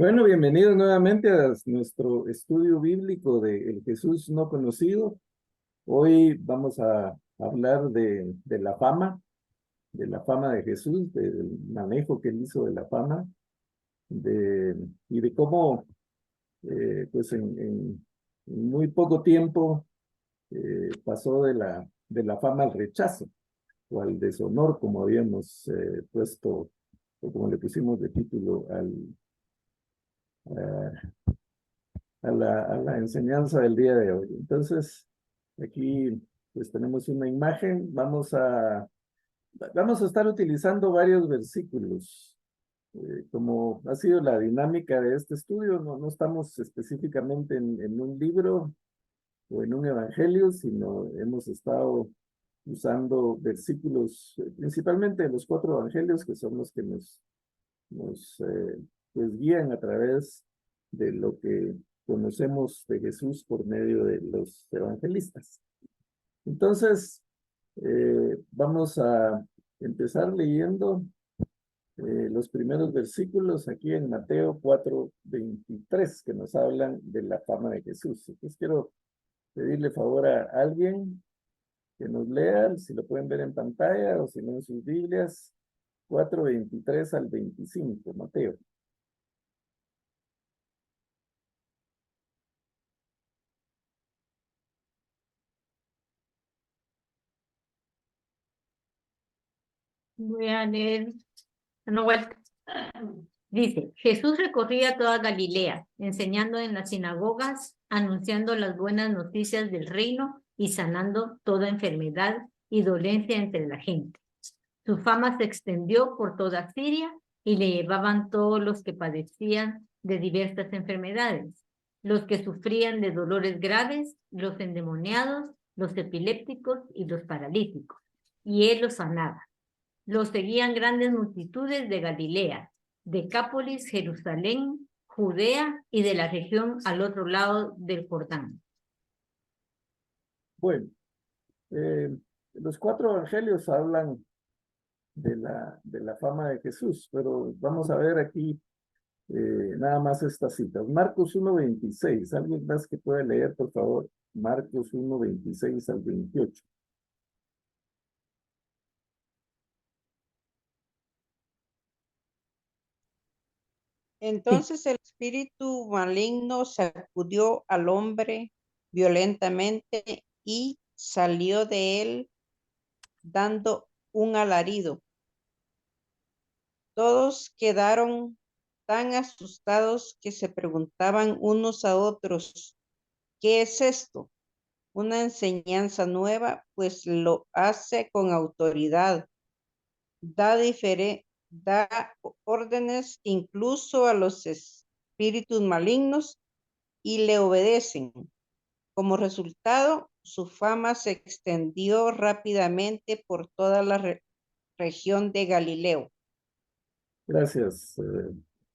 Bueno, bienvenidos nuevamente a nuestro estudio bíblico de El Jesús no conocido. Hoy vamos a hablar de la fama de Jesús, del manejo que él hizo de la fama, y de cómo, pues en muy poco tiempo pasó de la fama al rechazo o al deshonor, como habíamos puesto, o como le pusimos de título a a la enseñanza del día de hoy. Entonces, aquí pues tenemos una imagen. Vamos a estar utilizando varios versículos. Como ha sido la dinámica de este estudio, no estamos específicamente en un libro o en un evangelio, sino hemos estado usando versículos, principalmente de los cuatro evangelios, que son los que nos pues guían a través de lo que conocemos de Jesús por medio de los evangelistas. Entonces, vamos a empezar leyendo los primeros versículos aquí en Mateo 4:23, que nos hablan de la fama de Jesús. Entonces quiero pedirle favor a alguien que nos lea, si lo pueden ver en pantalla o si no en sus Biblias, 4:23 al 25, Mateo. Voy a leer una vuelta. Dice, Jesús recorría toda Galilea, enseñando en las sinagogas, anunciando las buenas noticias del reino y sanando toda enfermedad y dolencia entre la gente. Su fama se extendió por toda Siria y le llevaban todos los que padecían de diversas enfermedades, los que sufrían de dolores graves, los endemoniados, los epilépticos y los paralíticos, y él los sanaba. Los seguían grandes multitudes de Galilea, Decápolis, Jerusalén, Judea y de la región al otro lado del Jordán. Bueno, los cuatro evangelios hablan de la fama de Jesús, pero vamos a ver aquí nada más estas citas. Marcos 1:26, ¿alguien más que pueda leer, por favor? Marcos 1:26 al 28. Entonces el espíritu maligno sacudió al hombre violentamente y salió de él dando un alarido. Todos quedaron tan asustados que se preguntaban unos a otros, ¿qué es esto? Una enseñanza nueva, pues lo hace con autoridad. Da órdenes incluso a los espíritus malignos y le obedecen. Como resultado, su fama se extendió rápidamente por toda la región de Galileo. Gracias,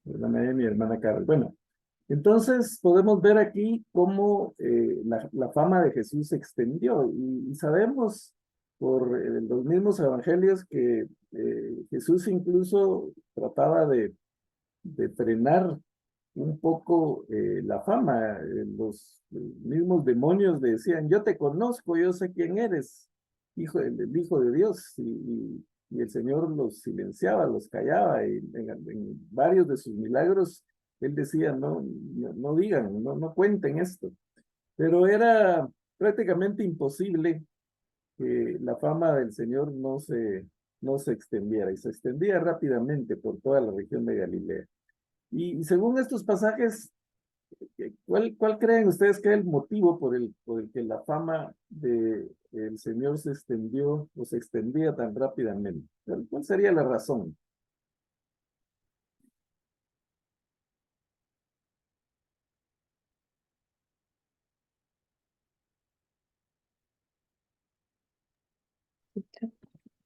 hermana Emi, hermana Carol. Bueno, entonces podemos ver aquí cómo la fama de Jesús se extendió y sabemos por los mismos evangelios que Jesús incluso trataba de frenar un poco la fama. Los mismos demonios le decían, yo te conozco, yo sé quién eres, el Hijo de Dios, y el Señor los silenciaba, los callaba, y en varios de sus milagros él decía, no digan, no cuenten esto. Pero era prácticamente imposible que la fama del Señor no se extendiera, y se extendía rápidamente por toda la región de Galilea. Y según estos pasajes, ¿cuál creen ustedes que es el motivo por el que la fama del Señor se extendió o se extendía tan rápidamente? ¿Cuál sería la razón?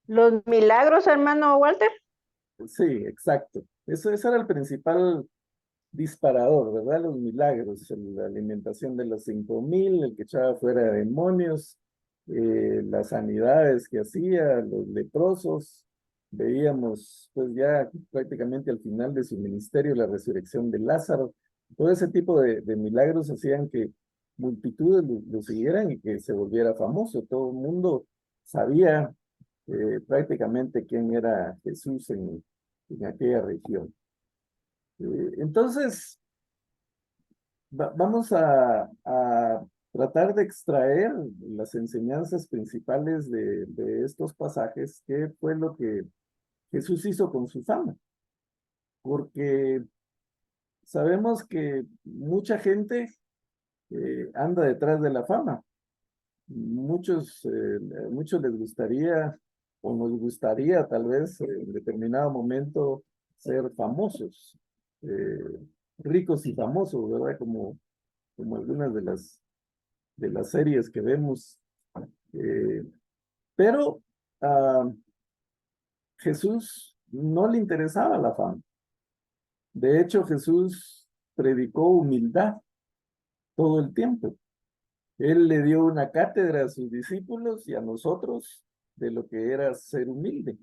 Los milagros, hermano Walter. Sí, exacto. Ese era el principal disparador, ¿verdad? Los milagros, la alimentación de los 5,000, el que echaba fuera demonios, las sanidades que hacía, los leprosos, veíamos pues ya prácticamente al final de su ministerio la resurrección de Lázaro. Todo ese tipo de milagros hacían que multitudes lo siguieran y que se volviera famoso. Todo el mundo sabía prácticamente quién era Jesús en aquella región. Entonces, vamos a tratar de extraer las enseñanzas principales de estos pasajes, qué fue lo que Jesús hizo con su fama, porque sabemos que mucha gente anda detrás de la fama. Muchos les gustaría o nos gustaría tal vez en determinado momento ser famosos, eh, ricos y famosos, ¿verdad? Como algunas de las series que vemos. eh, pero a Jesús no le interesaba la fama. De hecho, Jesús predicó humildad todo el tiempo. Él le dio una cátedra a sus discípulos y a nosotros de lo que era ser humilde.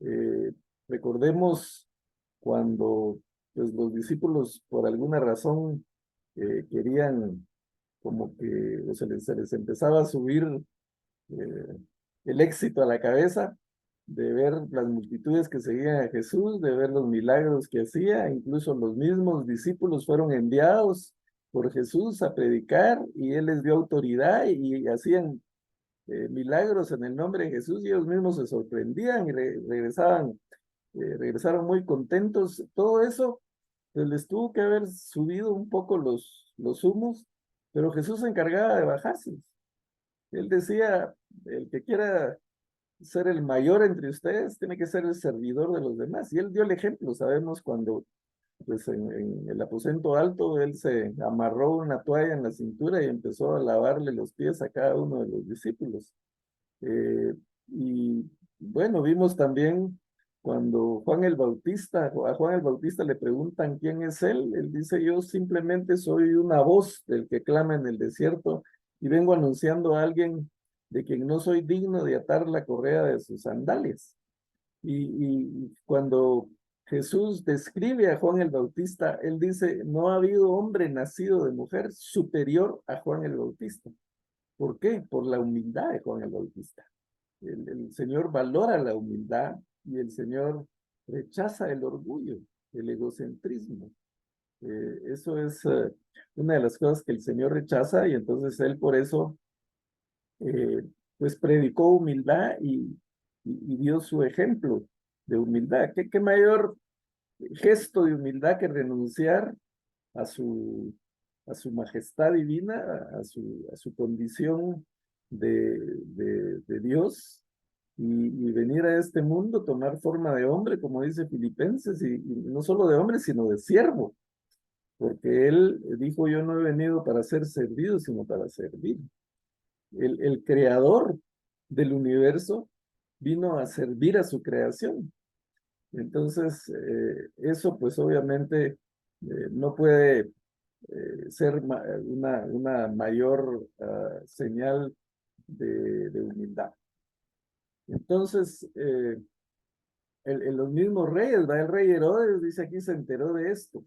Eh, Recordemos cuando pues, los discípulos por alguna razón querían como que se les empezaba a subir eh, el éxito a la cabeza de ver las multitudes que seguían a Jesús, de ver los milagros que hacía, incluso los mismos discípulos fueron enviados por Jesús a predicar y él les dio autoridad y hacían milagros en el nombre de Jesús y ellos mismos se sorprendían y regresaron muy contentos. Todo eso pues, les tuvo que haber subido un poco los humos, pero Jesús se encargaba de bajarse. Él decía, el que quiera ser el mayor entre ustedes tiene que ser el servidor de los demás. Y él dio el ejemplo, sabemos cuando pues en el aposento alto él se amarró una toalla en la cintura y empezó a lavarle los pies a cada uno de los discípulos. Y bueno, vimos también cuando a Juan el Bautista le preguntan quién es él dice, yo simplemente soy una voz del que clama en el desierto y vengo anunciando a alguien de quien no soy digno de atar la correa de sus sandalias. Y cuando Jesús describe a Juan el Bautista, él dice, no ha habido hombre nacido de mujer superior a Juan el Bautista. ¿Por qué? Por la humildad de Juan el Bautista. El Señor valora la humildad y el Señor rechaza el orgullo, el egocentrismo. Eso es una de las cosas que el Señor rechaza y entonces Él por eso eh, pues predicó humildad y dio su ejemplo de humildad. ¿Qué mayor gesto de humildad que renunciar a su majestad divina, a su condición de Dios y venir a este mundo, tomar forma de hombre, como dice Filipenses, y no solo de hombre, sino de siervo, porque él dijo, yo no he venido para ser servido, sino para servir. El creador del universo vino a servir a su creación. Entonces, eso pues obviamente no puede ser una mayor señal de humildad. Entonces, en los mismos reyes, el rey Herodes, dice aquí, se enteró de esto,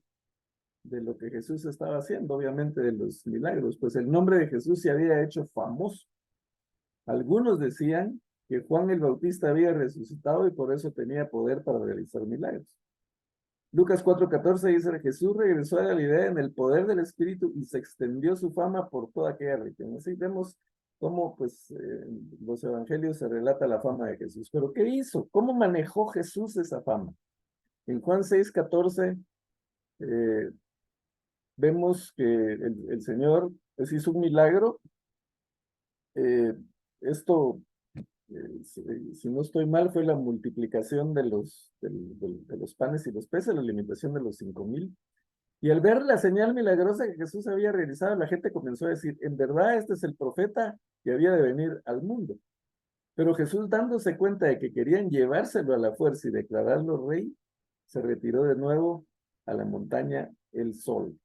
de lo que Jesús estaba haciendo, obviamente de los milagros, pues el nombre de Jesús se había hecho famoso. Algunos decían que Juan el Bautista había resucitado y por eso tenía poder para realizar milagros. Lucas 4:14 dice, Jesús regresó a Galilea en el poder del Espíritu y se extendió su fama por toda aquella región. Así vemos cómo pues en los evangelios se relata la fama de Jesús. Pero ¿qué hizo? ¿Cómo manejó Jesús esa fama? En Juan 6:14 vemos que el Señor pues, hizo un milagro. Esto si no estoy mal, fue la multiplicación de los panes y los peces, la alimentación de los 5,000. Y al ver la señal milagrosa que Jesús había realizado, la gente comenzó a decir, en verdad este es el profeta que había de venir al mundo. Pero Jesús, dándose cuenta de que querían llevárselo a la fuerza y declararlo rey, se retiró de nuevo a la montaña el sol.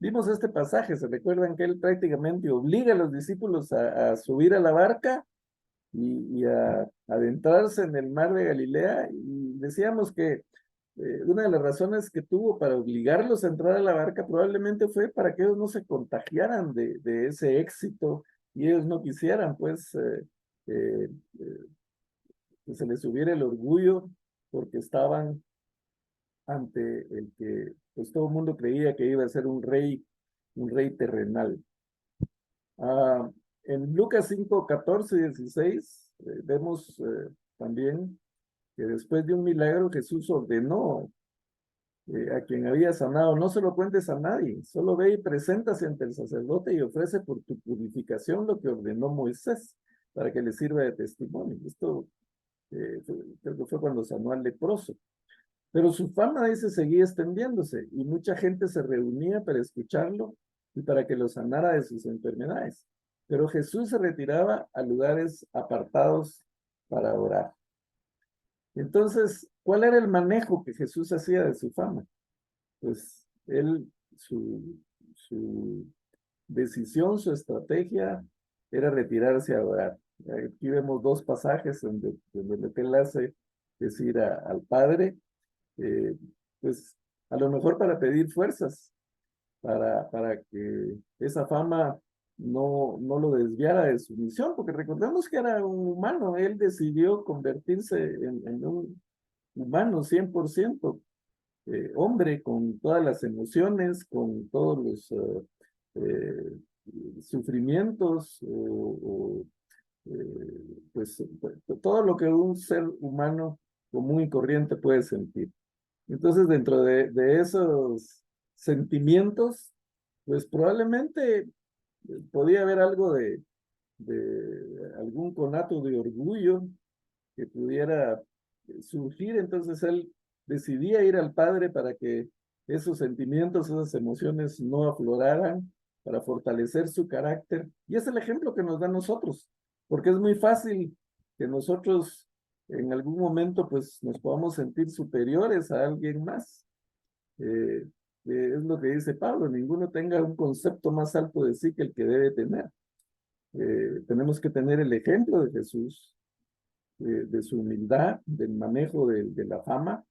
Vimos este pasaje, se recuerdan que él prácticamente obliga a los discípulos a subir a la barca y a adentrarse en el mar de Galilea, y decíamos que una de las razones que tuvo para obligarlos a entrar a la barca probablemente fue para que ellos no se contagiaran de ese éxito y ellos no quisieran, pues, eh, eh, que se les hubiera el orgullo porque estaban ante el que, pues, todo el mundo creía que iba a ser un rey terrenal. En Lucas 5, 14 y 16, vemos también que después de un milagro Jesús ordenó a quien había sanado, no se lo cuentes a nadie, solo ve y preséntase ante el sacerdote y ofrece por tu purificación lo que ordenó Moisés, para que le sirva de testimonio. Esto creo que fue cuando sanó al leproso. Pero su fama, dice, seguía extendiéndose y mucha gente se reunía para escucharlo y para que lo sanara de sus enfermedades. Pero Jesús se retiraba a lugares apartados para orar. Entonces, ¿cuál era el manejo que Jesús hacía de su fama? Pues él, su decisión, su estrategia era retirarse a orar. Aquí vemos dos pasajes donde lo que él hace es ir al Padre, eh, pues a lo mejor para pedir fuerzas, para que esa fama no lo desviara de su misión, porque recordemos que era un humano, él decidió convertirse en un humano 100%, hombre, con todas las emociones, con todos los sufrimientos, pues todo lo que un ser humano común y corriente puede sentir. Entonces, dentro de esos sentimientos, pues probablemente podía haber algo de algún conato de orgullo que pudiera surgir. Entonces él decidía ir al Padre para que esos sentimientos, esas emociones no afloraran, para fortalecer su carácter. Y es el ejemplo que nos da a nosotros, porque es muy fácil que nosotros en algún momento pues nos podamos sentir superiores a alguien más. Es lo que dice Pablo, ninguno tenga un concepto más alto de sí que el que debe tener. Tenemos que tener el ejemplo de Jesús, de su humildad, del manejo de la fama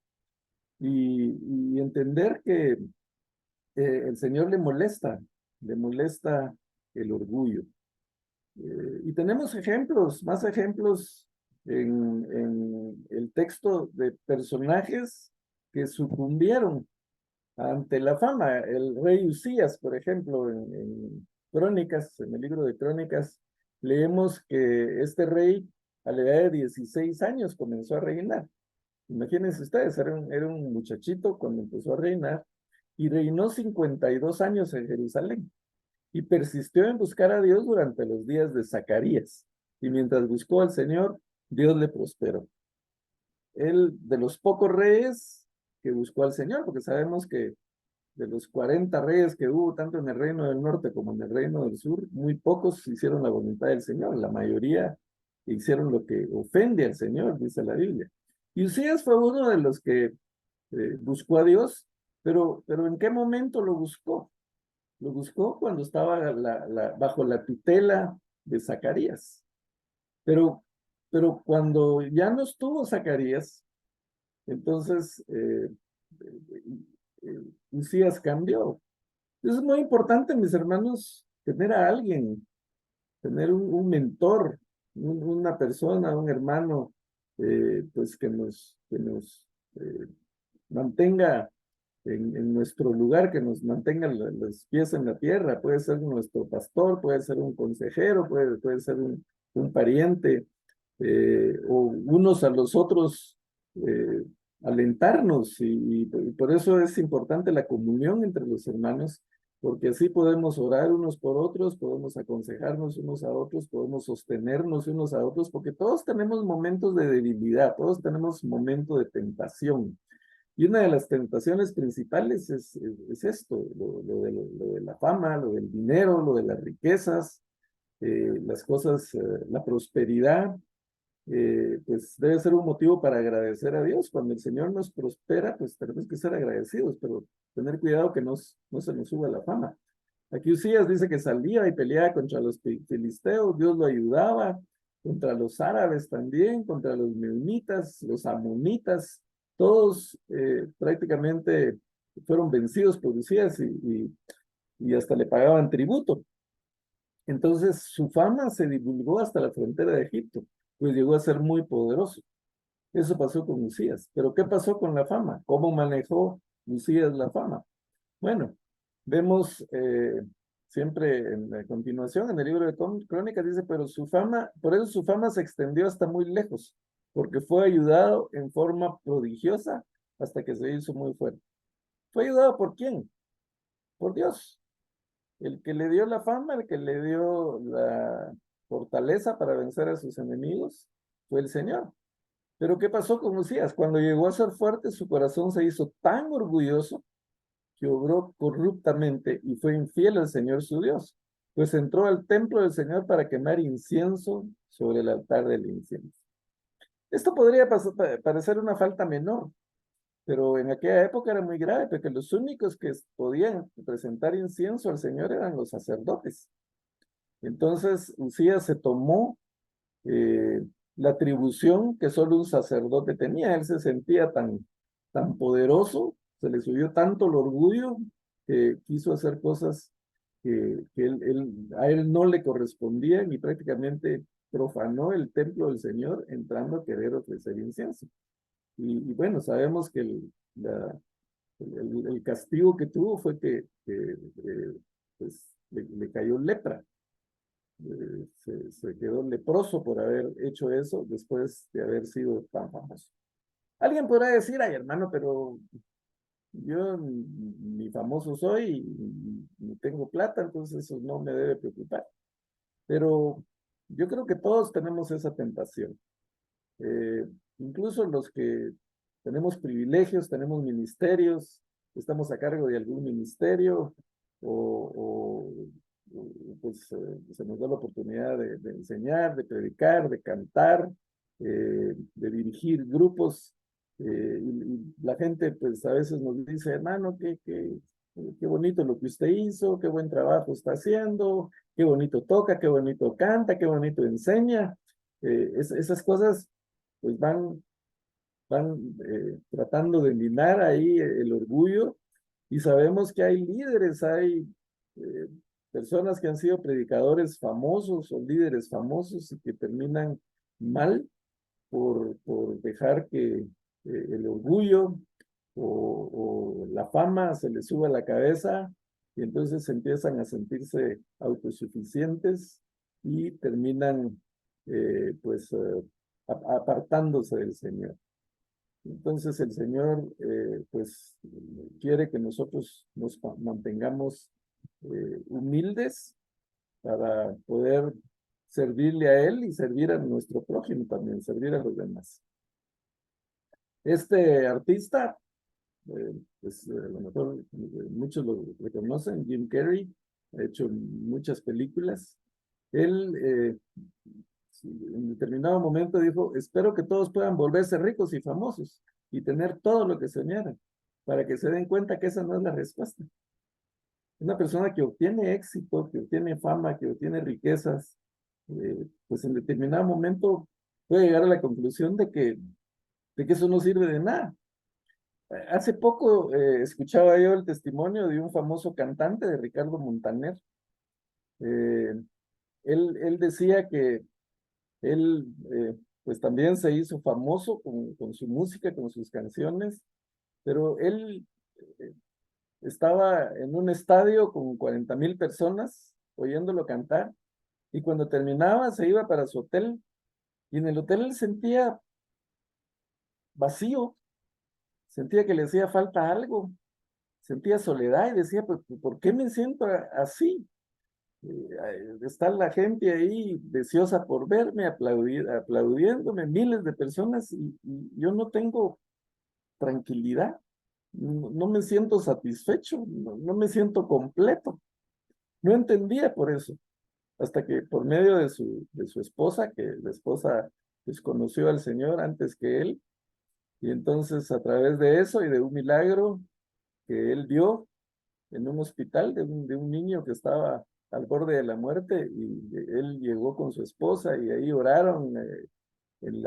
y entender que el Señor le molesta el orgullo. Y tenemos ejemplos, más ejemplos en el texto de personajes que sucumbieron ante la fama. El rey Usías, por ejemplo, en Crónicas, en el libro de Crónicas, leemos que este rey a la edad de 16 años comenzó a reinar. Imagínense ustedes, era un muchachito cuando empezó a reinar y reinó 52 años en Jerusalén y persistió en buscar a Dios durante los días de Zacarías. Y mientras buscó al Señor, Dios le prosperó. Él, de los pocos reyes que buscó al Señor, porque sabemos que de los 40 reyes que hubo, tanto en el reino del norte como en el reino del sur, muy pocos hicieron la voluntad del Señor. La mayoría hicieron lo que ofende al Señor, dice la Biblia. Y Usías fue uno de los que buscó a Dios, pero ¿en qué momento lo buscó? Lo buscó cuando estaba bajo la tutela de Zacarías. Pero cuando ya no estuvo Zacarías, entonces Usías cambió. Es muy importante, mis hermanos, tener a alguien, tener un mentor, una persona, un hermano, pues que nos mantenga en nuestro lugar, que nos mantenga los pies en la tierra. Puede ser nuestro pastor, puede ser un consejero, puede ser un pariente, o unos a los otros alentarnos. Y por eso es importante la comunión entre los hermanos, porque así podemos orar unos por otros, podemos aconsejarnos unos a otros, podemos sostenernos unos a otros, porque todos tenemos momentos de debilidad, todos tenemos momentos de tentación. Y una de las tentaciones principales es esto, lo de la fama, lo del dinero, lo de las riquezas, las cosas, la prosperidad, pues debe ser un motivo para agradecer a Dios. Cuando el Señor nos prospera, pues tenemos que ser agradecidos, pero tener cuidado que no se nos suba la fama. Aquí Usías dice que salía y peleaba contra los filisteos, Dios lo ayudaba, contra los árabes también, contra los meunitas, los amonitas, todos prácticamente fueron vencidos por Usías y hasta le pagaban tributo. Entonces su fama se divulgó hasta la frontera de Egipto, pues llegó a ser muy poderoso. Eso pasó con Usías. Pero ¿qué pasó con la fama? ¿Cómo manejó Usías la fama? Bueno, vemos siempre en la continuación, en el libro de Crónicas, dice, pero su fama, por eso su fama se extendió hasta muy lejos, porque fue ayudado en forma prodigiosa hasta que se hizo muy fuerte. ¿Fue ayudado por quién? Por Dios. El que le dio la fama, el que le dio la fortaleza para vencer a sus enemigos, fue el Señor. Pero ¿qué pasó con Usías? Cuando llegó a ser fuerte, su corazón se hizo tan orgulloso que obró corruptamente y fue infiel al Señor su Dios, pues entró al templo del Señor para quemar incienso sobre el altar del incienso. Esto podría parecer una falta menor, pero en aquella época era muy grave, porque los únicos que podían presentar incienso al Señor eran los sacerdotes. Entonces Usías se tomó eh, la atribución que solo un sacerdote tenía. Él se sentía tan poderoso, se le subió tanto el orgullo que quiso hacer cosas que a él no le correspondían y prácticamente profanó el templo del Señor entrando a querer ofrecer incienso. Y bueno, sabemos que el castigo que tuvo fue que pues, le cayó lepra. Se quedó leproso por haber hecho eso después de haber sido tan famoso. Alguien podrá decir, ay hermano, pero yo ni famoso soy, ni tengo plata, entonces eso no me debe preocupar. Pero yo creo que todos tenemos esa tentación. Eh, Incluso los que tenemos privilegios, tenemos ministerios, estamos a cargo de algún ministerio o, pues se nos da la oportunidad de enseñar, de predicar, de cantar, de dirigir grupos. Y la gente pues a veces nos dice, hermano, qué bonito lo que usted hizo, qué buen trabajo está haciendo, qué bonito toca, qué bonito canta, qué bonito enseña. Esas cosas pues van tratando de minar ahí el orgullo y sabemos que hay líderes, hay eh, personas que han sido predicadores famosos o líderes famosos y que terminan mal por dejar que el orgullo o la fama se les suba a la cabeza y entonces empiezan a sentirse autosuficientes y terminan pues apartándose del Señor. Entonces el Señor pues quiere que nosotros nos mantengamos humildes para poder servirle a Él y servir a nuestro prójimo también, servir a los demás. Este artista, pues a lo mejor muchos lo reconocen, Jim Carrey, ha hecho muchas películas. Él en determinado momento dijo, espero que todos puedan volverse ricos y famosos y tener todo lo que soñaran, para que se den cuenta que esa no es la respuesta. Una persona que obtiene éxito, que obtiene fama, que obtiene riquezas, pues en determinado momento puede llegar a la conclusión de que eso no sirve de nada. Hace poco escuchaba yo el testimonio de un famoso cantante, de Ricardo Montaner. Eh, él decía que él pues también se hizo famoso con su música, con sus canciones, pero él eh, estaba en un estadio con 40,000 personas oyéndolo cantar y cuando terminaba se iba para su hotel y en el hotel él sentía vacío, sentía que le hacía falta algo, sentía soledad y decía, pues, ¿por qué me siento así? Está la gente ahí deseosa por verme, aplaudiéndome, miles de personas y yo no tengo tranquilidad, no me siento satisfecho, no me siento completo. No entendía por eso, hasta que por medio de su esposa, que la esposa pues, conoció al Señor antes que él, y entonces a través de eso y de un milagro que él vio en un hospital de un niño que estaba al borde de la muerte y él llegó con su esposa y ahí oraron en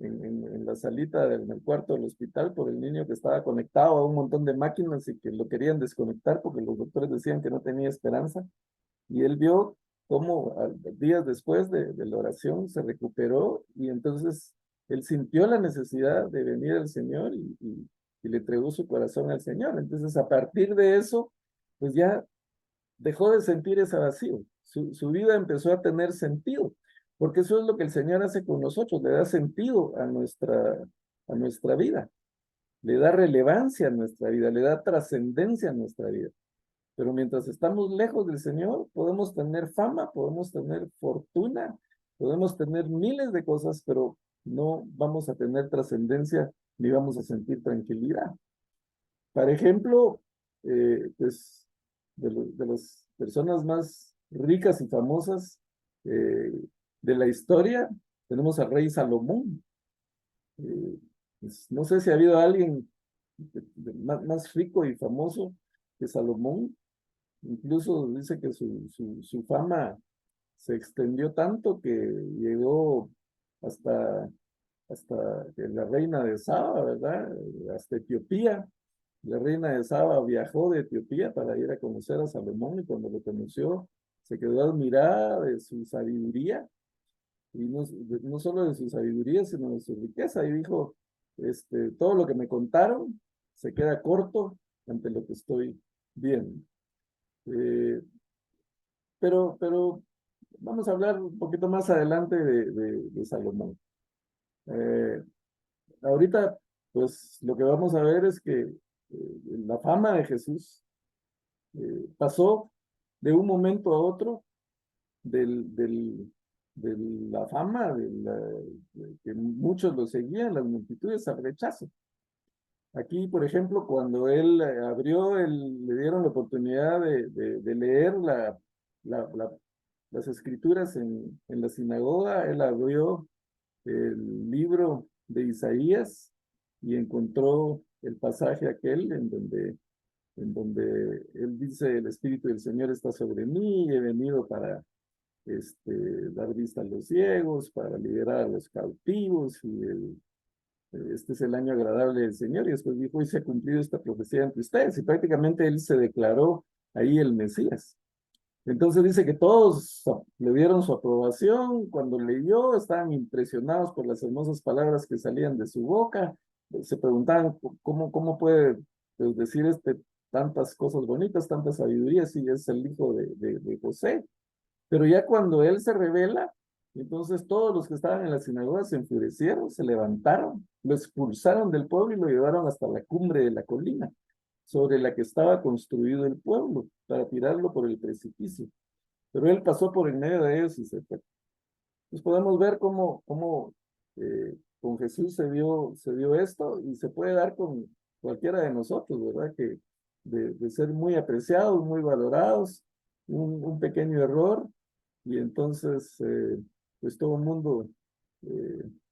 en la salita en el cuarto del hospital por el niño que estaba conectado a un montón de máquinas y que lo querían desconectar porque los doctores decían que no tenía esperanza. Y él vio cómo días después de la oración se recuperó y entonces él sintió la necesidad de venir al Señor y le entregó su corazón al Señor. Entonces a partir de eso, pues ya dejó de sentir ese vacío. Su vida empezó a tener sentido, porque eso es lo que el Señor hace con nosotros, le da sentido a nuestra vida, le da relevancia a nuestra vida, le da trascendencia a nuestra vida. Pero mientras estamos lejos del Señor, podemos tener fama, podemos tener fortuna, podemos tener miles de cosas, pero no vamos a tener trascendencia ni vamos a sentir tranquilidad. Por ejemplo, pues de las personas más ricas y famosas eh, de la historia, tenemos al rey Salomón. Pues, no sé si ha habido alguien más rico y famoso que Salomón. Incluso dice que su fama se extendió tanto que llegó hasta, hasta la reina de Saba, ¿verdad? Hasta Etiopía. La reina de Saba viajó de Etiopía para ir a conocer a Salomón y cuando lo conoció se quedó admirada de su sabiduría y no solo de su sabiduría, sino de su riqueza. Y dijo, todo lo que me contaron se queda corto ante lo que estoy viendo. Eh, pero vamos a hablar un poquito más adelante de Salomón. Eh, Ahorita, pues lo que vamos a ver es que la fama de Jesús pasó de un momento a otro de la fama, de que muchos lo seguían, las multitudes, al rechazo. Aquí, por ejemplo, cuando él abrió, le dieron la oportunidad de leer la, las escrituras en la sinagoga, él abrió el libro de Isaías y encontró el pasaje aquel en donde él dice, el Espíritu del Señor está sobre mí, he venido para dar vista a los ciegos, para liberar a los cautivos, y este es el año agradable del Señor, y después dijo, hoy se ha cumplido esta profecía entre ustedes, y prácticamente él se declaró ahí el Mesías. Entonces dice que todos le dieron su aprobación, cuando leyó estaban impresionados por las hermosas palabras que salían de su boca, se preguntaban cómo puede pues, decir tantas cosas bonitas, tanta sabiduría, si es el hijo de José. Pero ya cuando él se revela, entonces todos los que estaban en la sinagoga se enfurecieron, se levantaron, lo expulsaron del pueblo y lo llevaron hasta la cumbre de la colina, sobre la que estaba construido el pueblo, para tirarlo por el precipicio. Pero él pasó por en medio de ellos y se fue. Entonces podemos ver cómo con Jesús se dio esto y se puede dar con cualquiera de nosotros, ¿verdad? Que de ser muy apreciados, muy valorados, un pequeño error y entonces pues todo el mundo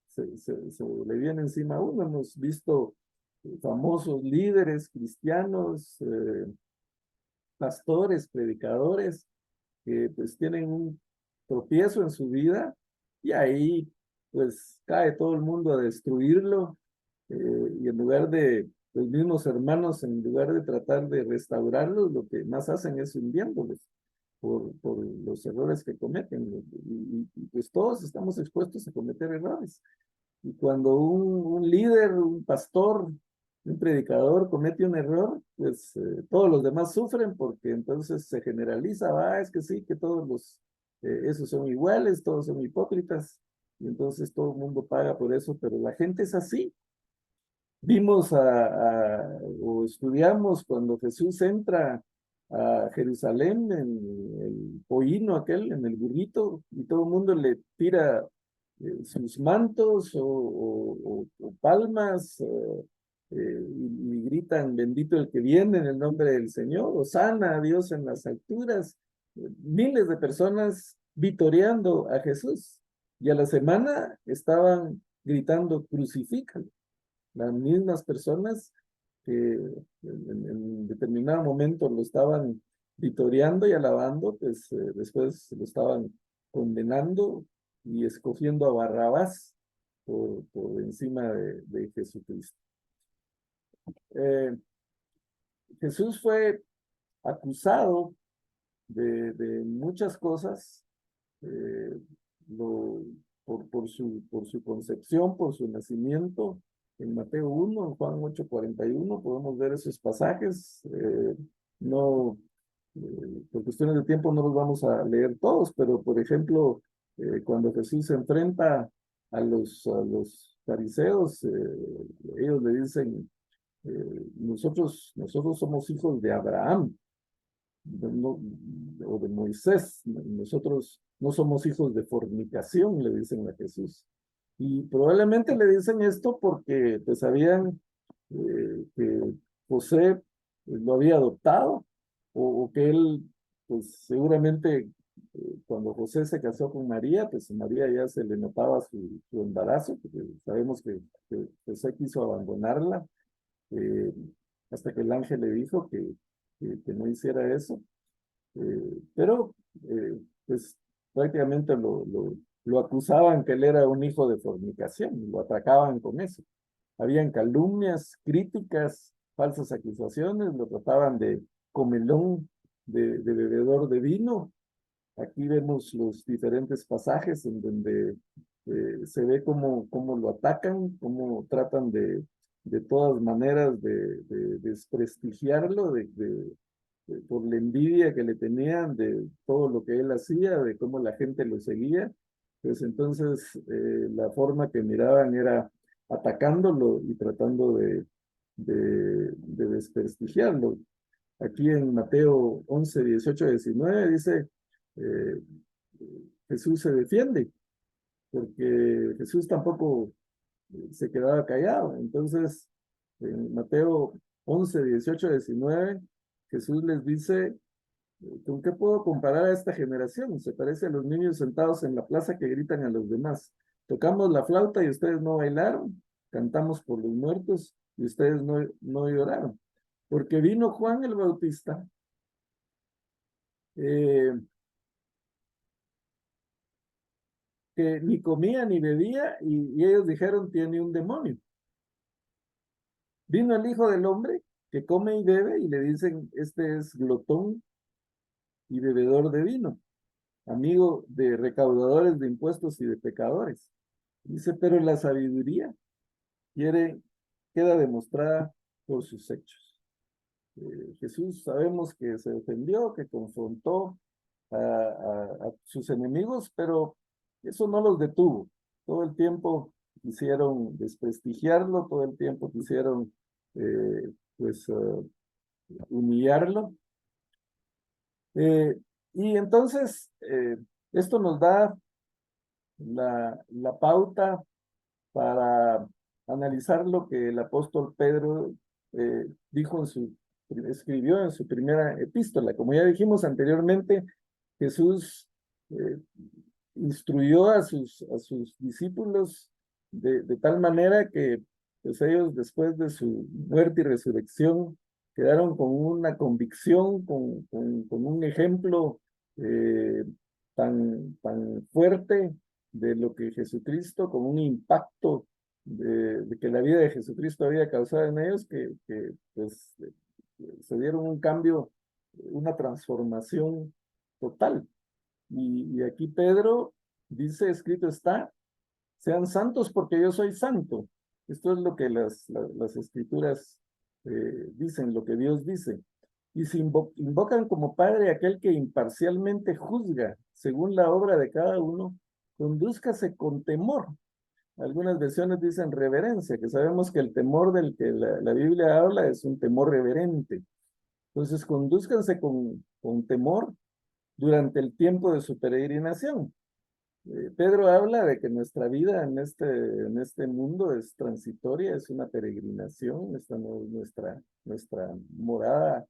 se le viene encima a uno. Hemos visto famosos líderes cristianos, pastores, predicadores, que pues tienen un tropiezo en su vida y ahí pues cae todo el mundo a destruirlo y en lugar de los mismos hermanos, en lugar de tratar de restaurarlos, lo que más hacen es hundiéndolos por los errores que cometen. Pues todos estamos expuestos a cometer errores. Y cuando un líder, un pastor, un predicador comete un error, pues todos los demás sufren porque entonces se generaliza, es que sí, que todos esos son iguales, todos son hipócritas, y entonces todo el mundo paga por eso, pero la gente es así. Vimos o estudiamos cuando Jesús entra a Jerusalén en el pollino aquel, en el burrito, y todo el mundo le tira sus mantos o palmas y gritan, bendito el que viene en el nombre del Señor, hosana a Dios en las alturas. Miles de personas vitoreando a Jesús y a la semana estaban gritando, crucifícalo. Las mismas personas que en determinado momento lo estaban vitoreando y alabando, pues después lo estaban condenando y escogiendo a Barrabás por encima de Jesucristo. Jesús fue acusado de muchas cosas, eh, lo, por su concepción, por su nacimiento. En Mateo 1, en Juan 8:41, podemos ver esos pasajes. No, por cuestiones de tiempo no los vamos a leer todos, pero por ejemplo, cuando Jesús se enfrenta a los fariseos, ellos le dicen, nosotros somos hijos de Abraham, o de Moisés, nosotros no somos hijos de fornicación, le dicen a Jesús. Y probablemente le dicen esto porque pues sabían que José lo había adoptado, o que él, pues seguramente cuando José se casó con María, pues a María ya se le notaba su embarazo, porque sabemos que José quiso abandonarla, eh, hasta que el ángel le dijo que no hiciera eso. Pero pues prácticamente lo acusaban que él era un hijo de fornicación, lo atacaban con eso. Habían calumnias, críticas, falsas acusaciones, lo trataban de comelón, de bebedor de vino. Aquí vemos los diferentes pasajes en donde se ve cómo lo atacan, cómo tratan de todas maneras de desprestigiarlo, por la envidia que le tenían de todo lo que él hacía, de cómo la gente lo seguía. Pues entonces la forma que miraban era atacándolo y tratando de desprestigiarlo. Aquí en Mateo 11, 18, 19 dice, eh, Jesús se defiende, porque Jesús tampoco se quedaba callado. Entonces, en Mateo 11, 18, 19, Jesús les dice, ¿con qué puedo comparar a esta generación? Se parece a los niños sentados en la plaza que gritan a los demás. Tocamos la flauta y ustedes no bailaron. Cantamos por los muertos y ustedes no lloraron. Porque vino Juan el Bautista, eh, que ni comía ni bebía, y ellos dijeron, tiene un demonio. Vino el Hijo del Hombre, que come y bebe, y le dicen, este es glotón y bebedor de vino, amigo de recaudadores de impuestos y de pecadores. Dice, pero la sabiduría queda demostrada por sus hechos. Jesús sabemos que se defendió, que confrontó a sus enemigos, pero eso no los detuvo. Todo el tiempo quisieron desprestigiarlo, todo el tiempo quisieron pues humillarlo. Y entonces esto nos da la pauta para analizar lo que el apóstol Pedro escribió en su primera epístola. Como ya dijimos anteriormente, Jesús eh, instruyó a sus discípulos de tal manera que pues ellos, después de su muerte y resurrección, quedaron con una convicción, con un ejemplo eh, tan fuerte de lo que Jesucristo, con un impacto de que la vida de Jesucristo había causado en ellos, que pues se dieron un cambio, una transformación total. Y aquí Pedro dice, escrito está, sean santos porque yo soy santo. Esto es lo que las escrituras dicen, lo que Dios dice. Y se invocan como Padre aquel que imparcialmente juzga según la obra de cada uno, condúzcase con temor. Algunas versiones dicen reverencia, que sabemos que el temor del que la Biblia habla es un temor reverente. Entonces, condúzcanse con temor durante el tiempo de su peregrinación. Pedro habla de que nuestra vida en este mundo es transitoria, es una peregrinación, esta no es nuestra morada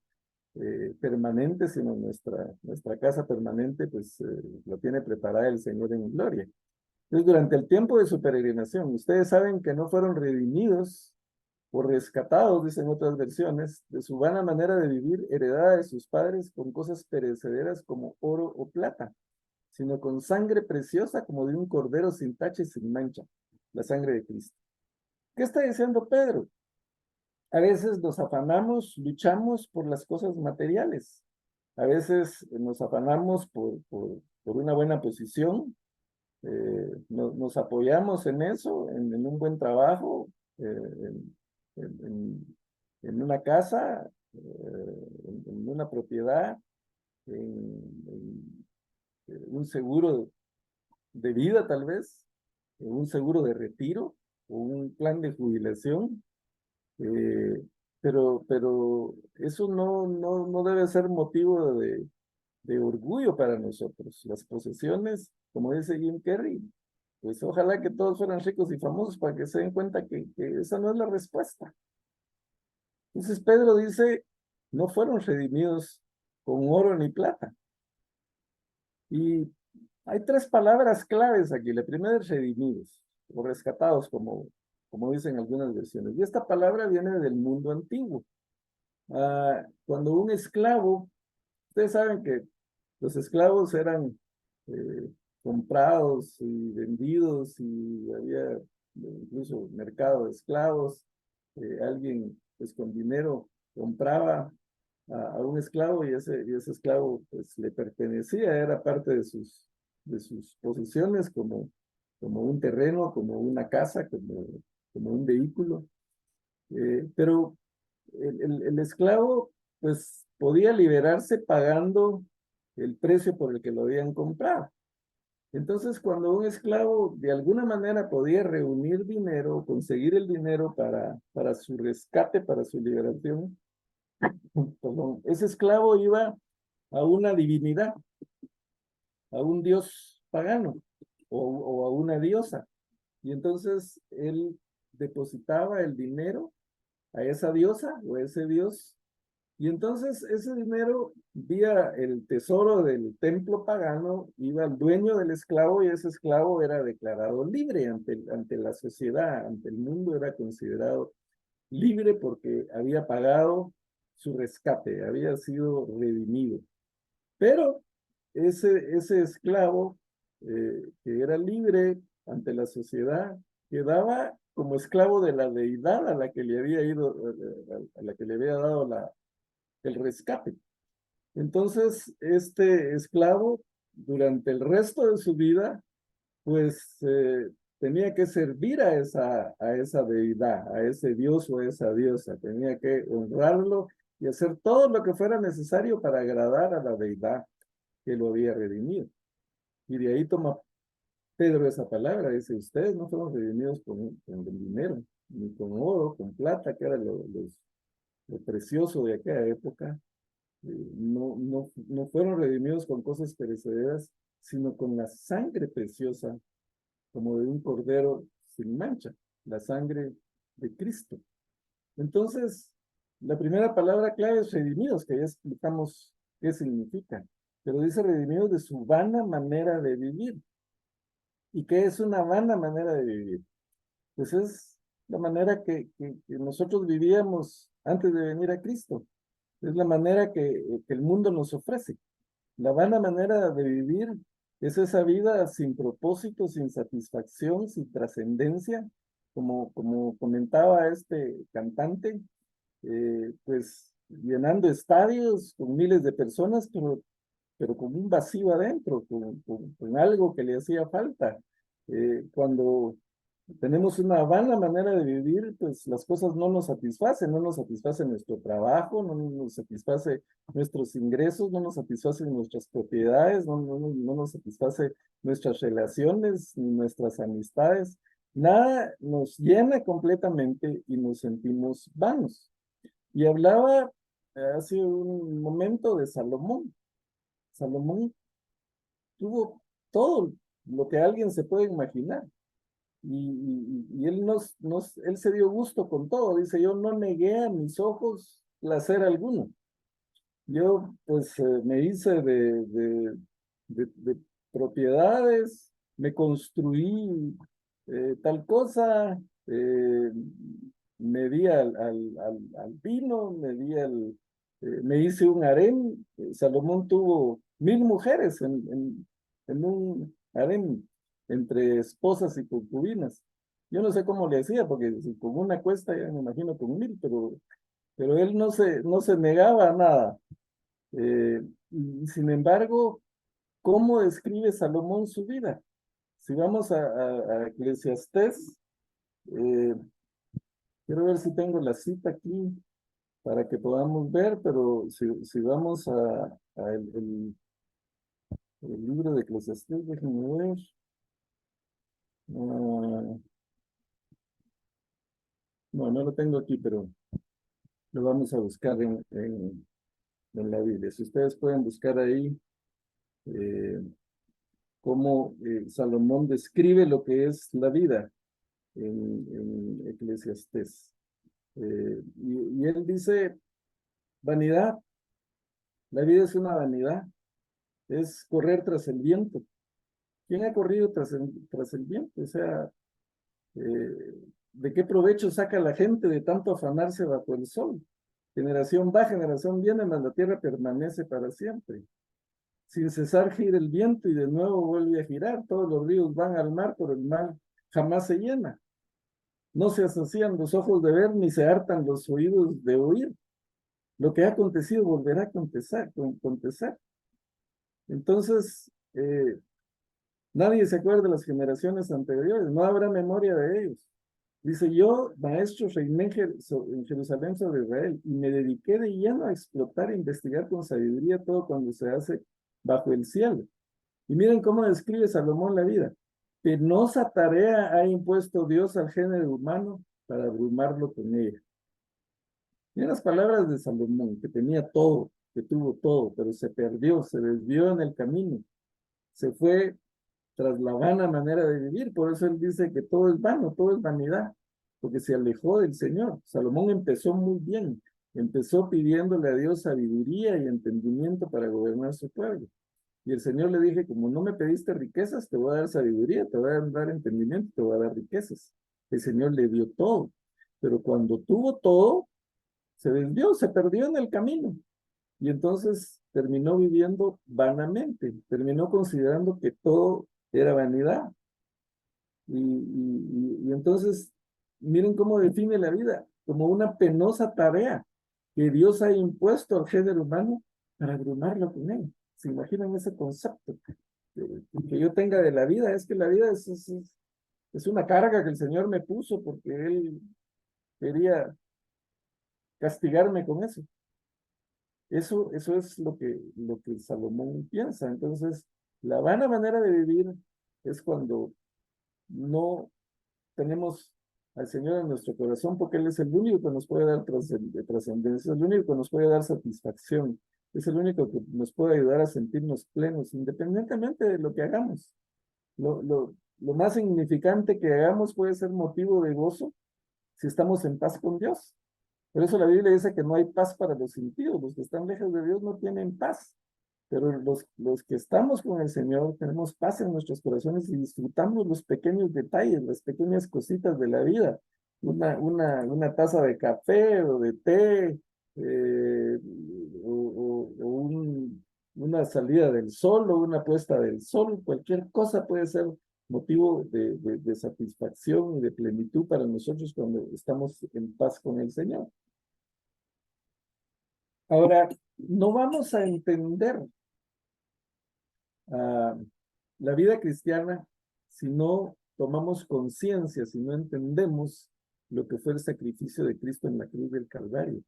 permanente, sino nuestra casa permanente, pues lo tiene preparada el Señor en gloria. Entonces, durante el tiempo de su peregrinación, ustedes saben que no fueron redimidos o rescatados, dicen otras versiones, de su vana manera de vivir heredada de sus padres con cosas perecederas como oro o plata, sino con sangre preciosa como de un cordero sin tacha y sin mancha, la sangre de Cristo. ¿Qué está diciendo Pedro? A veces nos afanamos, luchamos por las cosas materiales. A veces nos afanamos por una buena posición, nos apoyamos en eso, en un buen trabajo, en, en una casa, en una propiedad, en un seguro de vida tal vez, un seguro de retiro o un plan de jubilación. Pero eso no debe ser motivo de orgullo para nosotros. Las posesiones, como dice Jim Carrey, pues ojalá que todos fueran ricos y famosos para que se den cuenta que esa no es la respuesta. Entonces Pedro dice, no fueron redimidos con oro ni plata. Y hay tres palabras claves aquí. La primera es redimidos o rescatados, como dicen algunas versiones. Y esta palabra viene del mundo antiguo. Cuando un esclavo, ustedes saben que los esclavos eran comprados y vendidos y había incluso mercado de esclavos. Alguien pues con dinero compraba a un esclavo y ese esclavo pues le pertenecía, era parte de sus posesiones como un terreno, como una casa, como un vehículo. Pero el esclavo pues podía liberarse pagando el precio por el que lo habían comprado. Entonces, cuando un esclavo de alguna manera podía reunir dinero, conseguir el dinero para su rescate, para su liberación, perdón, ese esclavo iba a una divinidad, a un dios pagano o a una diosa. Y entonces él depositaba el dinero a esa diosa o a ese dios. Y entonces ese dinero, vía el tesoro del templo pagano, iba al dueño del esclavo y ese esclavo era declarado libre ante la sociedad, ante el mundo, era considerado libre porque había pagado su rescate, había sido redimido. Pero ese esclavo que era libre ante la sociedad quedaba como esclavo de la deidad a la que le había ido, a la que le había dado el rescate. Entonces, este esclavo, durante el resto de su vida, pues tenía que servir a esa deidad, a ese dios o a esa diosa, tenía que honrarlo y hacer todo lo que fuera necesario para agradar a la deidad que lo había redimido. Y de ahí toma Pedro esa palabra, dice, ustedes no fueron redimidos con dinero, ni con oro, con plata, que era lo precioso de aquella época, no fueron redimidos con cosas perecederas, sino con la sangre preciosa, como de un cordero sin mancha, la sangre de Cristo. Entonces, la primera palabra clave es redimidos, que ya explicamos qué significa, pero dice redimidos de su vana manera de vivir. ¿Y qué es una vana manera de vivir? Pues es la manera que nosotros vivíamos antes de venir a Cristo. Es la manera que el mundo nos ofrece. La vana manera de vivir es esa vida sin propósito, sin satisfacción, sin trascendencia, como comentaba este cantante, pues llenando estadios con miles de personas, pero con un vacío adentro, con algo que le hacía falta. Cuando tenemos una vana manera de vivir, pues las cosas no nos satisface nuestro trabajo, no nos satisface nuestros ingresos, no nos satisfacen nuestras propiedades, no nos satisface nuestras relaciones, ni nuestras amistades. Nada nos llena completamente y nos sentimos vanos. Y hablaba hace un momento de Salomón. Salomón tuvo todo lo que alguien se puede imaginar. Y él se dio gusto con todo. Dice, yo no negué a mis ojos placer alguno. Yo pues me hice de propiedades, me construí tal cosa, me di al vino, me hice un harén. Salomón tuvo 1000 mujeres en un harén entre esposas y concubinas. Yo no sé cómo le hacía, porque si con una cuesta, ya me imagino con 1000, pero él no se negaba a nada. Y sin embargo, ¿cómo describe Salomón su vida? Si vamos a Eclesiastés, eh, quiero ver si tengo la cita aquí para que podamos ver, pero si vamos a el libro de Eclesiastés, déjenme ver. No, no lo tengo aquí, pero lo vamos a buscar en la Biblia. Si ustedes pueden buscar ahí eh, cómo Salomón describe lo que es la vida en Eclesiastés. Y él dice, vanidad, la vida es una vanidad, es correr tras el viento. ¿Quién ha corrido tras el viento? O sea, ¿de qué provecho saca la gente de tanto afanarse bajo el sol? Generación va, generación viene, mas la tierra permanece para siempre. Sin cesar gira el viento y de nuevo vuelve a girar. Todos los ríos van al mar, pero el mar jamás se llena. No se asocian los ojos de ver, ni se hartan los oídos de oír. Lo que ha acontecido volverá a acontecer. Entonces, nadie se acuerda de las generaciones anteriores, no habrá memoria de ellos. Dice, yo, maestro, reiné en Jerusalén sobre Israel y me dediqué de lleno a explotar e investigar con sabiduría todo cuando se hace bajo el cielo. Y miren cómo describe Salomón la vida. Penosa tarea ha impuesto Dios al género humano para abrumarlo con ella. Miren las palabras de Salomón, que tenía todo, que tuvo todo, pero se perdió, se desvió en el camino, se fue tras la vana manera de vivir. Por eso él dice que todo es vano, todo es vanidad, porque se alejó del Señor. Salomón empezó muy bien, empezó pidiéndole a Dios sabiduría y entendimiento para gobernar su pueblo. Y el Señor le dije, como no me pediste riquezas, te voy a dar sabiduría, te voy a dar entendimiento, te voy a dar riquezas. El Señor le dio todo, pero cuando tuvo todo, se desvió, se perdió en el camino. Y entonces terminó viviendo vanamente, terminó considerando que todo era vanidad. Y entonces, miren cómo define la vida, como una penosa tarea que Dios ha impuesto al género humano para abrumarlo con él. ¿Se imaginan ese concepto que yo tenga de la vida? Es que la vida es una carga que el Señor me puso porque Él quería castigarme con eso. Eso es lo que Salomón piensa. Entonces, la vana manera de vivir es cuando no tenemos al Señor en nuestro corazón, porque Él es el único que nos puede dar trascendencia, es el único que nos puede dar satisfacción, es el único que nos puede ayudar a sentirnos plenos, independientemente de lo que hagamos. Lo más significante que hagamos puede ser motivo de gozo si estamos en paz con Dios. Por eso la Biblia dice que no hay paz para los impíos, los que están lejos de Dios no tienen paz. Pero los que estamos con el Señor tenemos paz en nuestros corazones y disfrutamos los pequeños detalles, las pequeñas cositas de la vida. Una taza de café o de té, una salida del sol o una puesta del sol, cualquier cosa puede ser motivo de satisfacción y de plenitud para nosotros cuando estamos en paz con el Señor. Ahora, no vamos a entender la vida cristiana si no tomamos conciencia, si no entendemos lo que fue el sacrificio de Cristo en la cruz del Calvario.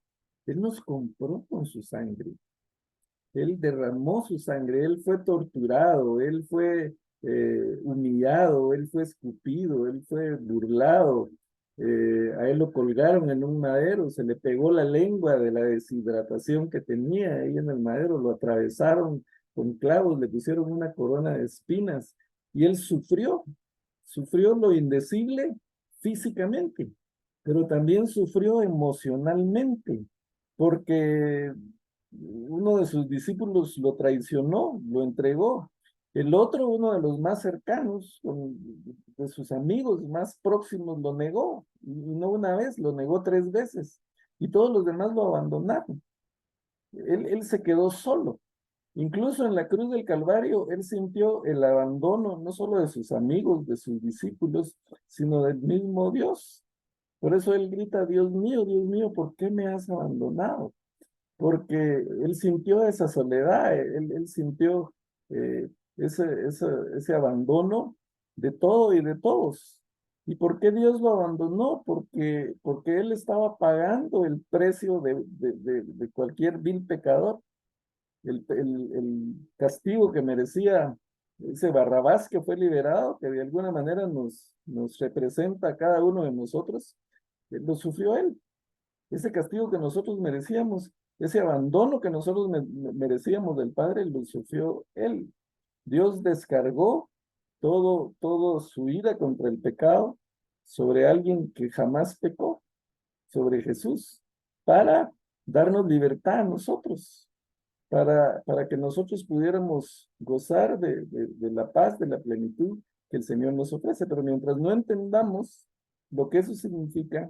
Él nos compró con su sangre. Él derramó su sangre, él fue torturado, él fue humillado, él fue escupido, él fue burlado. A él lo colgaron en un madero, se le pegó la lengua de la deshidratación que tenía ahí en el madero, lo atravesaron con clavos, le pusieron una corona de espinas y él sufrió lo indecible físicamente, pero también sufrió emocionalmente, porque uno de sus discípulos lo traicionó, lo entregó. El otro, uno de los más cercanos, de sus amigos más próximos lo negó, y no una vez, lo negó 3 veces, y todos los demás lo abandonaron. Él se quedó solo. Incluso en la cruz del Calvario, él sintió el abandono no solo de sus amigos, de sus discípulos, sino del mismo Dios. Por eso él grita, Dios mío, ¿por qué me has abandonado? Porque él sintió esa soledad, él sintió eh, ese abandono de todo y de todos. ¿Y por qué Dios lo abandonó? Porque él estaba pagando el precio de cualquier vil pecador. El castigo que merecía ese Barrabás que fue liberado, que de alguna manera nos representa a cada uno de nosotros, lo sufrió él. Ese castigo que nosotros merecíamos, ese abandono que nosotros merecíamos del Padre, lo sufrió él. Dios descargó todo su ira contra el pecado sobre alguien que jamás pecó, sobre Jesús, para darnos libertad a nosotros, para que nosotros pudiéramos gozar de la paz, de la plenitud que el Señor nos ofrece. Pero mientras no entendamos lo que eso significa,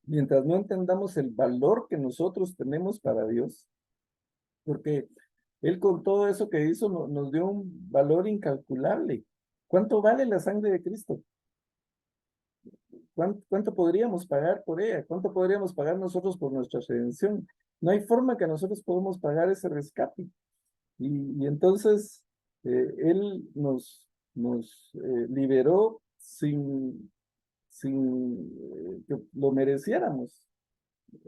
mientras no entendamos el valor que nosotros tenemos para Dios, porque Él con todo eso que hizo nos dio un valor incalculable. ¿Cuánto vale la sangre de Cristo? ¿Cuánto podríamos pagar por ella? ¿Cuánto podríamos pagar nosotros por nuestra redención? No hay forma que nosotros podamos pagar ese rescate. Y entonces Él nos liberó sin que lo mereciéramos.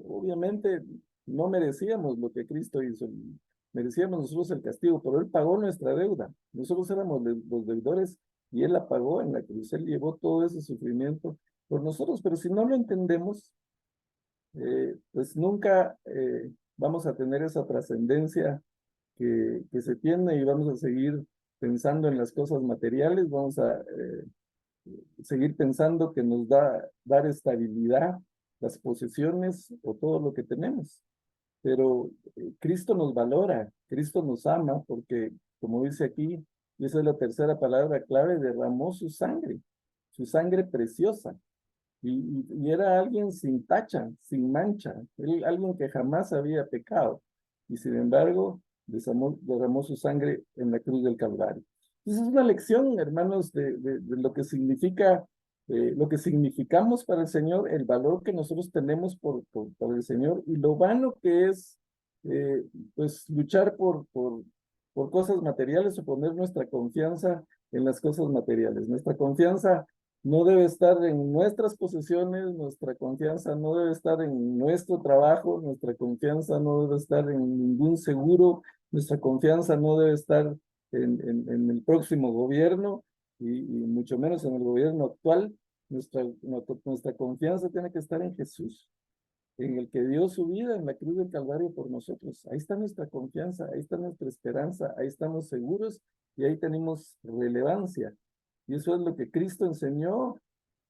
Obviamente no merecíamos lo que Cristo hizo, merecíamos nosotros el castigo, pero Él pagó nuestra deuda. Nosotros éramos los deudores y Él la pagó en la cruz. Él llevó todo ese sufrimiento por nosotros, pero si no lo entendemos, pues nunca vamos a tener esa trascendencia que se tiene y vamos a seguir pensando en las cosas materiales, vamos a seguir pensando que nos dar estabilidad las posesiones o todo lo que tenemos. Pero Cristo nos valora, Cristo nos ama porque, como dice aquí, y esa es la tercera palabra clave, derramó su sangre preciosa. Y era alguien sin tacha, sin mancha, alguien que jamás había pecado. Y sin embargo, derramó su sangre en la cruz del Calvario. Entonces es una lección, hermanos, de lo que significa, lo que significamos para el Señor, el valor que nosotros tenemos por el Señor y lo vano que es, eh, pues, luchar por cosas materiales o poner nuestra confianza en las cosas materiales. Nuestra confianza no debe estar en nuestras posesiones, nuestra confianza no debe estar en nuestro trabajo, nuestra confianza no debe estar en ningún seguro, nuestra confianza no debe estar en el próximo gobierno y mucho menos en el gobierno actual. Nuestra confianza tiene que estar en Jesús, en el que dio su vida en la cruz del Calvario por nosotros. Ahí está nuestra confianza, ahí está nuestra esperanza, ahí estamos seguros y ahí tenemos relevancia. Y eso es lo que Cristo enseñó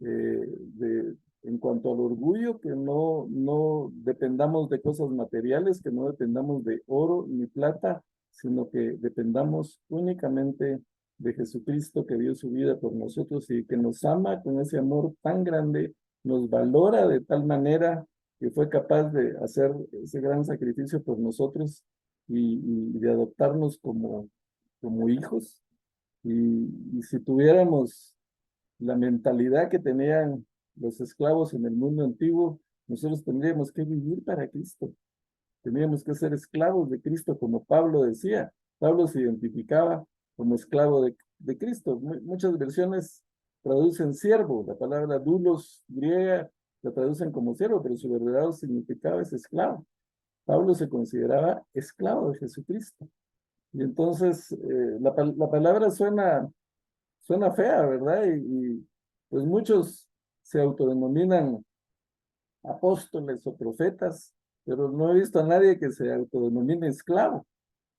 en cuanto al orgullo, que no dependamos de cosas materiales, que no dependamos de oro ni plata, sino que dependamos únicamente de Jesucristo que dio su vida por nosotros y que nos ama con ese amor tan grande, nos valora de tal manera que fue capaz de hacer ese gran sacrificio por nosotros y de adoptarnos como hijos. Y si tuviéramos la mentalidad que tenían los esclavos en el mundo antiguo, nosotros tendríamos que vivir para Cristo. Tendríamos que ser esclavos de Cristo, como Pablo decía. Pablo se identificaba como esclavo de Cristo. Muchas versiones traducen siervo. La palabra doulos griega la traducen como siervo, pero su verdadero significado es esclavo. Pablo se consideraba esclavo de Jesucristo. Y entonces la palabra suena fea, ¿verdad? Pues muchos se autodenominan apóstoles o profetas, pero no he visto a nadie que se autodenomine esclavo,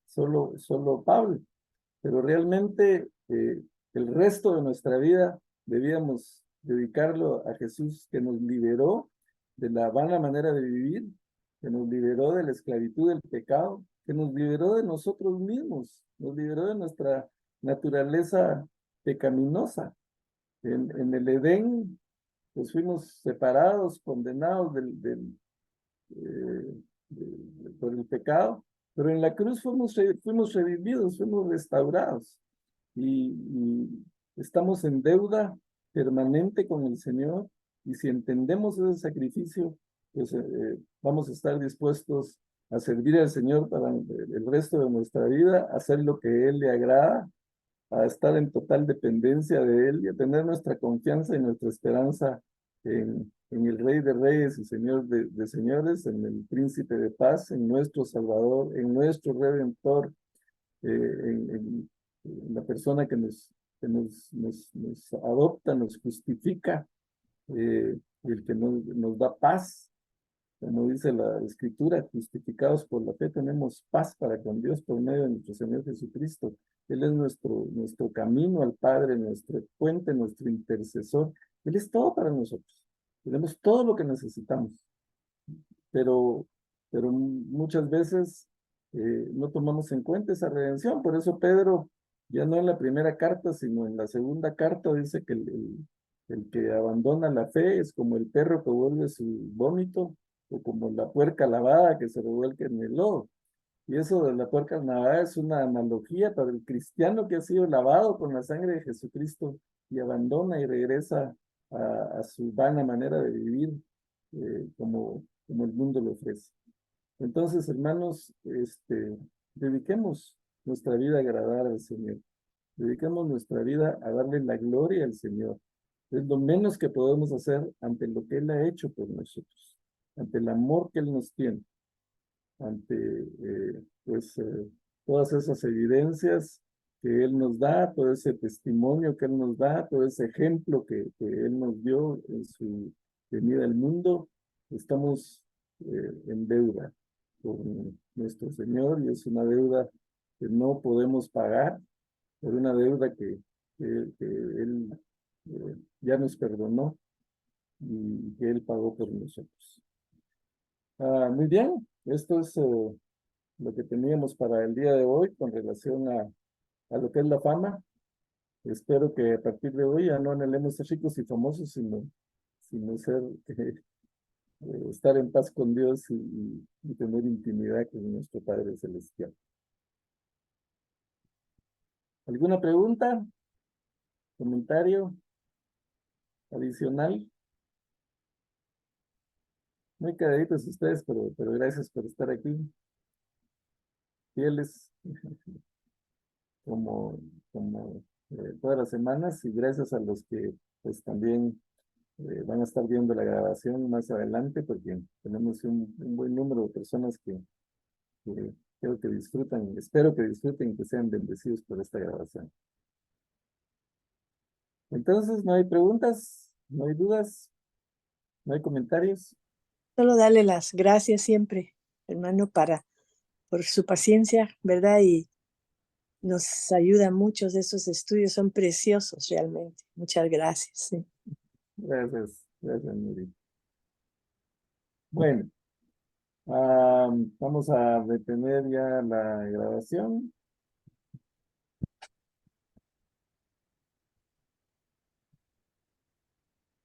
solo Pablo. Pero realmente el resto de nuestra vida debíamos dedicarlo a Jesús, que nos liberó de la vana manera de vivir, que nos liberó de la esclavitud del pecado, que nos liberó de nosotros mismos, nos liberó de nuestra naturaleza pecaminosa. En el Edén, pues fuimos separados, condenados por el pecado, pero en la cruz fuimos revividos, fuimos restaurados y estamos en deuda permanente con el Señor, y si entendemos ese sacrificio, pues vamos a estar dispuestos a servir al Señor para el resto de nuestra vida, a hacer lo que Él le agrada, a estar en total dependencia de Él y a tener nuestra confianza y nuestra esperanza en el Rey de Reyes y Señor de Señores, en el Príncipe de Paz, en nuestro Salvador, en nuestro Redentor, en la persona que nos adopta, nos justifica, el que nos da paz. Como dice la Escritura, justificados por la fe tenemos paz para con Dios por medio de nuestro Señor Jesucristo. Él es nuestro camino al Padre, nuestro puente, nuestro intercesor. Él es todo para nosotros. Tenemos todo lo que necesitamos. Pero, pero muchas veces no tomamos en cuenta esa redención. Por eso Pedro, ya no en la primera carta, sino en la segunda carta, dice que el que abandona la fe es como el perro que vuelve su vómito, o como la puerca lavada que se revuelca en el lodo. Y eso de la puerca lavada es una analogía para el cristiano que ha sido lavado con la sangre de Jesucristo y abandona y regresa a su vana manera de vivir, como el mundo le ofrece. Entonces, hermanos, dediquemos nuestra vida a agradar al Señor. Dediquemos nuestra vida a darle la gloria al Señor. Es lo menos que podemos hacer ante lo que Él ha hecho por nosotros, ante el amor que Él nos tiene, ante todas esas evidencias que Él nos da, todo ese testimonio que Él nos da, todo ese ejemplo que Él nos dio en su venida al mundo. Estamos en deuda con nuestro Señor, y es una deuda que no podemos pagar, pero una deuda que Él ya nos perdonó y que Él pagó por nosotros. Muy bien, esto es lo que teníamos para el día de hoy con relación a lo que es la fama. Espero que a partir de hoy ya no anhelemos ser ricos y famosos, sino ser, estar en paz con Dios y tener intimidad con nuestro Padre Celestial. ¿Alguna pregunta? ¿Comentario adicional? Muy calladitos ustedes, pero gracias por estar aquí. Fieles como todas las semanas, y gracias a los que pues también van a estar viendo la grabación más adelante, porque tenemos un buen número de personas que creo que disfrutan, espero que disfruten y que sean bendecidos por esta grabación. Entonces, ¿no hay preguntas? ¿No hay dudas? ¿No hay comentarios? Solo darle las gracias siempre, hermano, por su paciencia, ¿verdad? Y nos ayuda mucho, estos estudios son preciosos realmente. Muchas gracias. Sí. Gracias, Nuri. Bueno, vamos a detener ya la grabación.